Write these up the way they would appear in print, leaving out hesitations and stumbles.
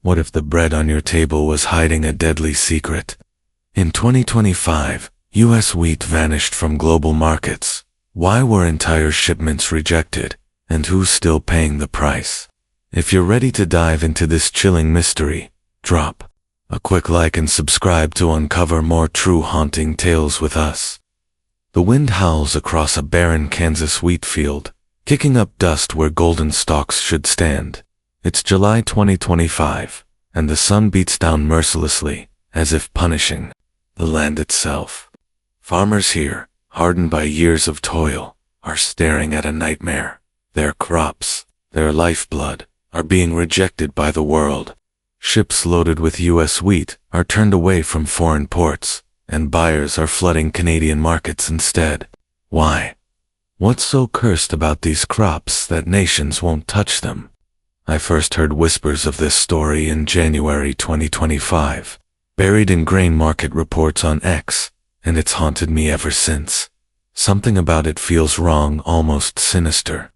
What if the bread on your table was hiding a deadly secret? In 2025, U.S. wheat vanished from global markets. Why were entire shipments rejected? And who's still paying the price? If you're ready to dive into this chilling mystery, drop a quick like and subscribe to uncover more true haunting tales with us. The wind howls across a barren Kansas wheat field, kicking up dust where golden stalks should stand. It's July 2025, and the sun beats down mercilessly, as if punishing the land itself. Farmers here, hardened by years of toil, are staring at a nightmare. Their crops, their lifeblood, are being rejected by the world. Ships loaded with U.S. wheat are turned away from foreign ports, and buyers are flooding Canadian markets instead. Why? What's so cursed about these crops that nations won't touch them? I first heard whispers of this story in January 2025, buried in grain market reports on X, and it's haunted me ever since. Something about it feels wrong, almost sinister.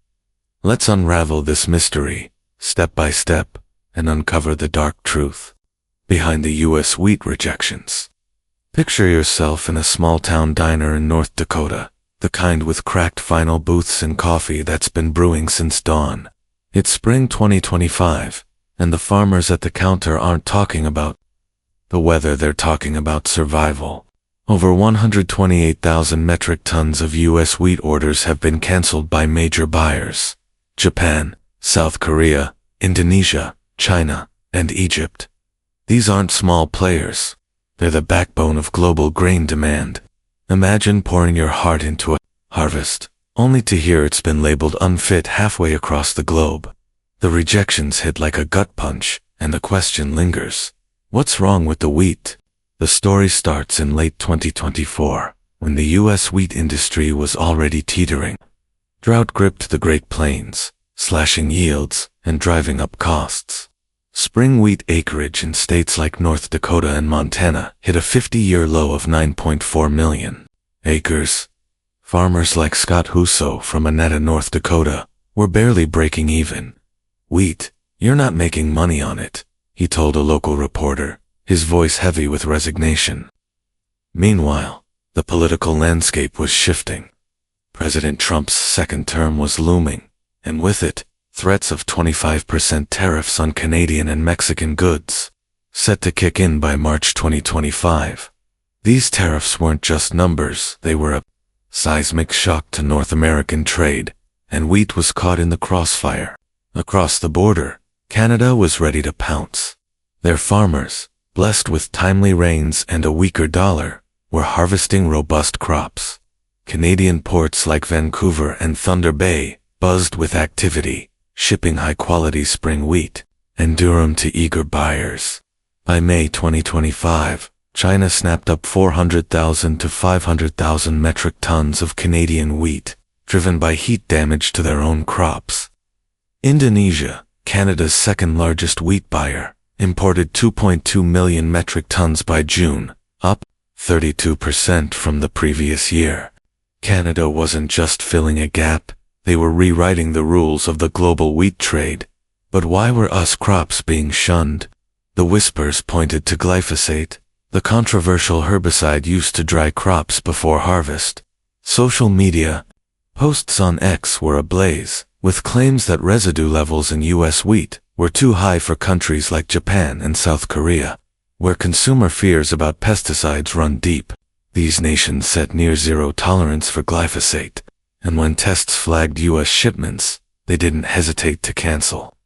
Let's unravel this mystery, step by step, and uncover the dark truth behind the U.S. wheat rejections. Picture yourself in a small-town diner in North Dakota, the kind with cracked vinyl booths and coffee that's been brewing since dawn. It's spring 2025, and the farmers at the counter aren't talking about the weather, they're talking about survival. Over 128,000 metric tons of U.S. wheat orders have been canceled by major buyers: Japan, South Korea, Indonesia, China, and Egypt. These aren't small players. They're the backbone of global grain demand. Imagine pouring your heart into a harvest, only to hear it's been labeled unfit halfway across the globe. The rejections hit like a gut punch, and the question lingers. What's wrong with the wheat? The story starts in late 2024, when the U.S. wheat industry was already teetering. Drought gripped the Great Plains, slashing yields and driving up costs. Spring wheat acreage in states like North Dakota and Montana hit a 50-year low of 9.4 million acres. Farmers like Scott Husso from Annetta, North Dakota, were barely breaking even. "Wheat, you're not making money on it," he told a local reporter, his voice heavy with resignation. Meanwhile, the political landscape was shifting. President Trump's second term was looming, and with it, threats of 25% tariffs on Canadian and Mexican goods, set to kick in by March 2025. These tariffs weren't just numbers, they were a seismic shock to North American trade, and wheat was caught in the crossfire. Across the border, Canada was ready to pounce. Their farmers, blessed with timely rains and a weaker dollar, were harvesting robust crops. Canadian ports like Vancouver and Thunder Bay buzzed with activity, shipping high-quality spring wheat and durum to eager buyers. By May 2025, China snapped up 400,000 to 500,000 metric tons of Canadian wheat, driven by heat damage to their own crops. Indonesia, Canada's second-largest wheat buyer, imported 2.2 million metric tons by June, up 32% from the previous year. Canada wasn't just filling a gap, they were rewriting the rules of the global wheat trade. But why were US crops being shunned? The whispers pointed to glyphosate, the controversial herbicide used to dry crops before harvest. Social media posts on X were ablaze, with claims that residue levels in U.S. wheat were too high for countries like Japan and South Korea, where consumer fears about pesticides run deep. These nations set near-zero tolerance for glyphosate, and when tests flagged U.S. shipments, they didn't hesitate to cancel.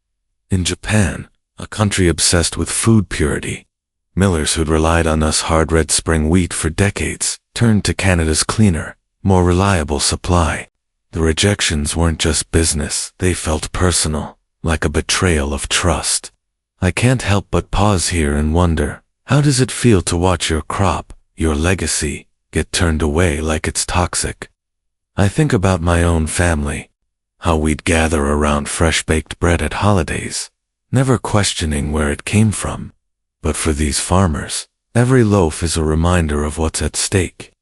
In Japan, a country obsessed with food purity, millers who'd relied on US hard red spring wheat for decades turned to Canada's cleaner, more reliable supply. The rejections weren't just business, they felt personal, like a betrayal of trust. I can't help but pause here and wonder, how does it feel to watch your crop, your legacy, get turned away like it's toxic? I think about my own family, how we'd gather around fresh-baked bread at holidays, never questioning where it came from. But for these farmers, every loaf is a reminder of what's at stake.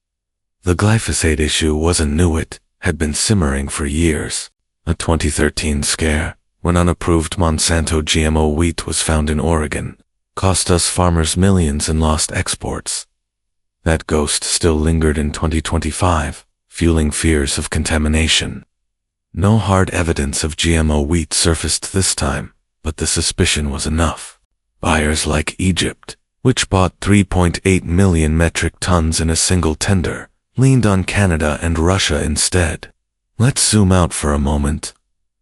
The glyphosate issue wasn't new, it had been simmering for years. A 2013 scare, when unapproved Monsanto GMO wheat was found in Oregon, cost us farmers millions and lost exports. That ghost still lingered in 2025, fueling fears of contamination. No hard evidence of GMO wheat surfaced this time, but the suspicion was enough. Buyers like Egypt, which bought 3.8 million metric tons in a single tender, leaned on Canada and Russia instead. Let's zoom out for a moment.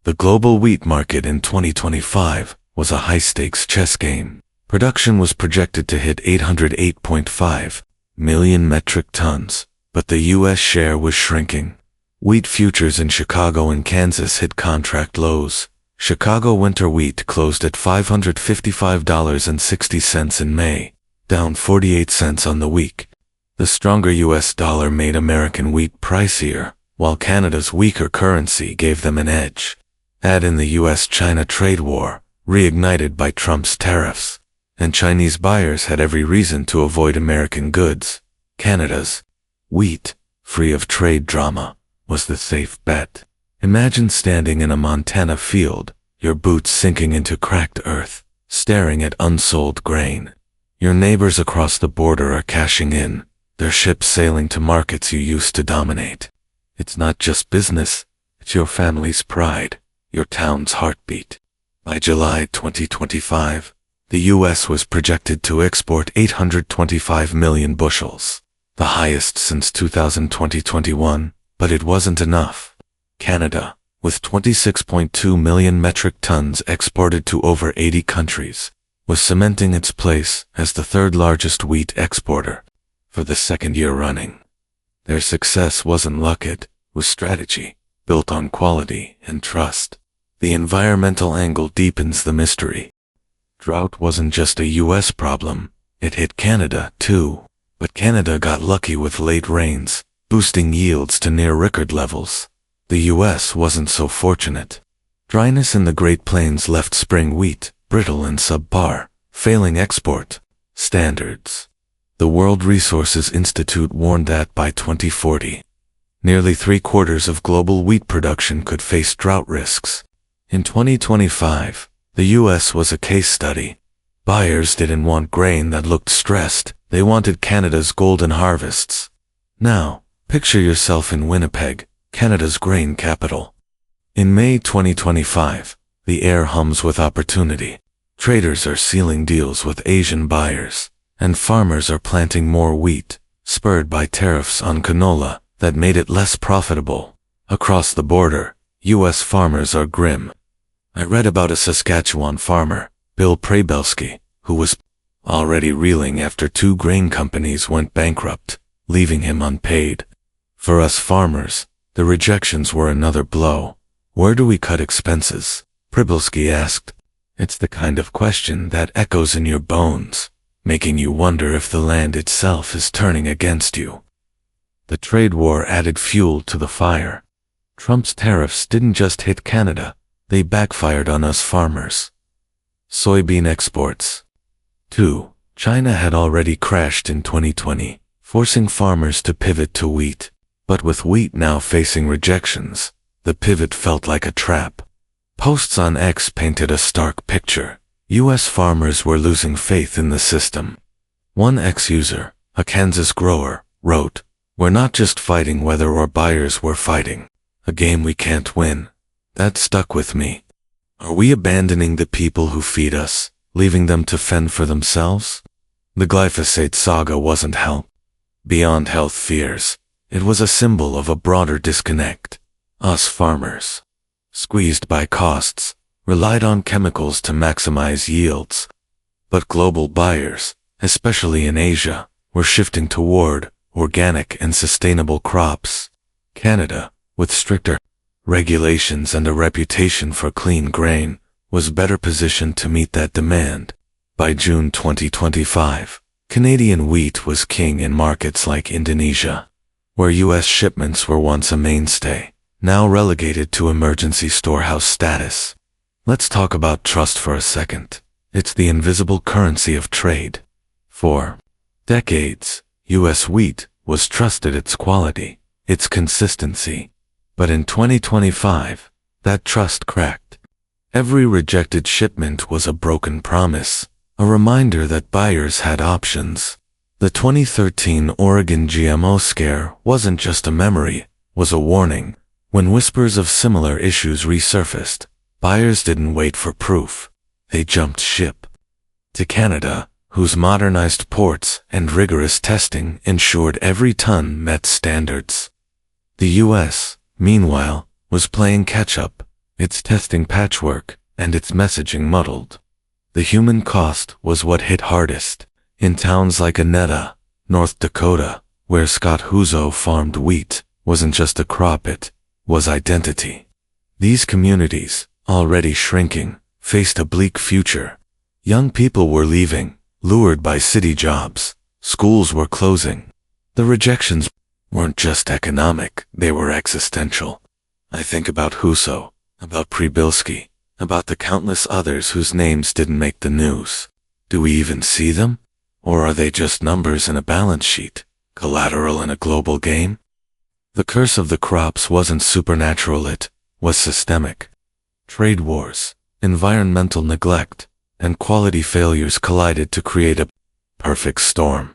The global wheat market in 2025 was a high-stakes chess game. Production was projected to hit 808.5 million metric tons, but the U.S. share was shrinking. Wheat futures in Chicago and Kansas hit contract lows. Chicago winter wheat closed at $555.60 in May, down 48 cents on the week. The stronger U.S. dollar made American wheat pricier, while Canada's weaker currency gave them an edge. Add in the U.S.-China trade war, reignited by Trump's tariffs, and Chinese buyers had every reason to avoid American goods. Canada's wheat, free of trade drama, was the safe bet. Imagine standing in a Montana field, your boots sinking into cracked earth, staring at unsold grain. Your neighbors across the border are cashing in, their ships sailing to markets you used to dominate. It's not just business, it's your family's pride, your town's heartbeat. By July 2025, the U.S. was projected to export 825 million bushels, the highest since 2020-21, but it wasn't enough. Canada, with 26.2 million metric tons exported to over 80 countries, was cementing its place as the third largest wheat exporter for the second year running. Their success wasn't luck, it was strategy, built on quality and trust. The environmental angle deepens the mystery. Drought wasn't just a U.S. problem, it hit Canada too. But Canada got lucky with late rains, boosting yields to near record levels. The U.S. wasn't so fortunate. Dryness in the Great Plains left spring wheat brittle and subpar, failing export standards. The World Resources Institute warned that by 2040, nearly 3/4 of global wheat production could face drought risks. In 2025, the U.S. was a case study. Buyers didn't want grain that looked stressed, they wanted Canada's golden harvests. Now, picture yourself in Winnipeg, Canada's grain capital. In May 2025, the air hums with opportunity. Traders are sealing deals with Asian buyers, and farmers are planting more wheat, spurred by tariffs on canola that made it less profitable. Across the border, U.S. farmers are grim. I read about a Saskatchewan farmer, Bill Prabelski, who was already reeling after 2 grain companies went bankrupt, leaving him unpaid. For us farmers, the rejections were another blow. Where do we cut expenses? Prabelski asked. It's the kind of question that echoes in your bones, making you wonder if the land itself is turning against you. The trade war added fuel to the fire. Trump's tariffs didn't just hit Canada, they backfired on us farmers. Soybean exports. 2. China had already crashed in 2020, forcing farmers to pivot to wheat. But with wheat now facing rejections, the pivot felt like a trap. Posts on X painted a stark picture. U.S. farmers were losing faith in the system. One X user, a Kansas grower, wrote, "We're not just fighting whether or buyers, we're fighting a game we can't win." That stuck with me. Are we abandoning the people who feed us, leaving them to fend for themselves? The glyphosate saga wasn't help. Beyond health fears, it was a symbol of a broader disconnect. Us farmers, squeezed by costs, relied on chemicals to maximize yields. But global buyers, especially in Asia, were shifting toward organic and sustainable crops. Canada, with stricter regulations and a reputation for clean grain, was better positioned to meet that demand. By June 2025, Canadian wheat was king in markets like Indonesia, where U.S. shipments were once a mainstay, now relegated to emergency storehouse status. Let's talk about trust for a second. It's the invisible currency of trade. For decades, U.S. wheat was trusted its quality, its consistency. But in 2025, that trust cracked. Every rejected shipment was a broken promise, a reminder that buyers had options. The 2013 Oregon GMO scare wasn't just a memory, was a warning. When whispers of similar issues resurfaced, buyers didn't wait for proof. They jumped ship to Canada, whose modernized ports and rigorous testing ensured every ton met standards. The U.S., meanwhile, was playing catch-up, its testing patchwork and its messaging muddled. The human cost was what hit hardest. In towns like Annetta, North Dakota, where Scott Huzo farmed wheat, wasn't just a crop, it was identity. These communities, already shrinking, faced a bleak future. Young people were leaving, lured by city jobs. Schools were closing. The rejections weren't just economic, they were existential. I think about Huso, about Pribilski, about the countless others whose names didn't make the news. Do we even see them? Or are they just numbers in a balance sheet, collateral in a global game? The curse of the crops wasn't supernatural, it was systemic. Trade wars, environmental neglect, and quality failures collided to create a perfect storm.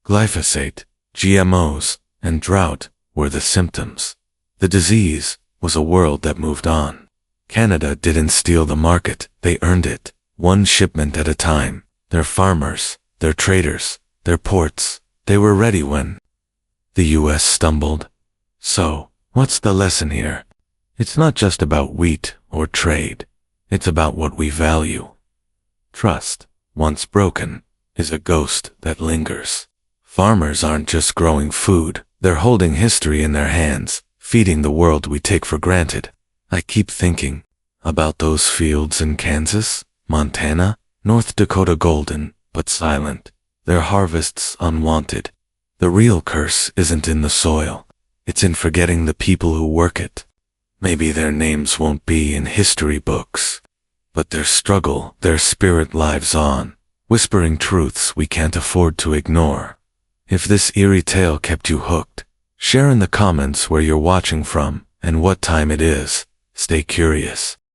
Glyphosate, GMOs, and drought were the symptoms. The disease was a world that moved on. Canada didn't steal the market, they earned it, one shipment at a time. Their farmers, their traders, their ports, they were ready when the U.S. stumbled. So, what's the lesson here? It's not just about wheat or trade. It's about what we value. Trust, once broken, is a ghost that lingers. Farmers aren't just growing food, they're holding history in their hands, feeding the world we take for granted. I keep thinking about those fields in Kansas, Montana, North Dakota, golden, but silent. Their harvests unwanted. The real curse isn't in the soil. It's in forgetting the people who work it. Maybe their names won't be in history books, but their struggle, their spirit lives on, whispering truths we can't afford to ignore. If this eerie tale kept you hooked, share in the comments where you're watching from and what time it is. Stay curious.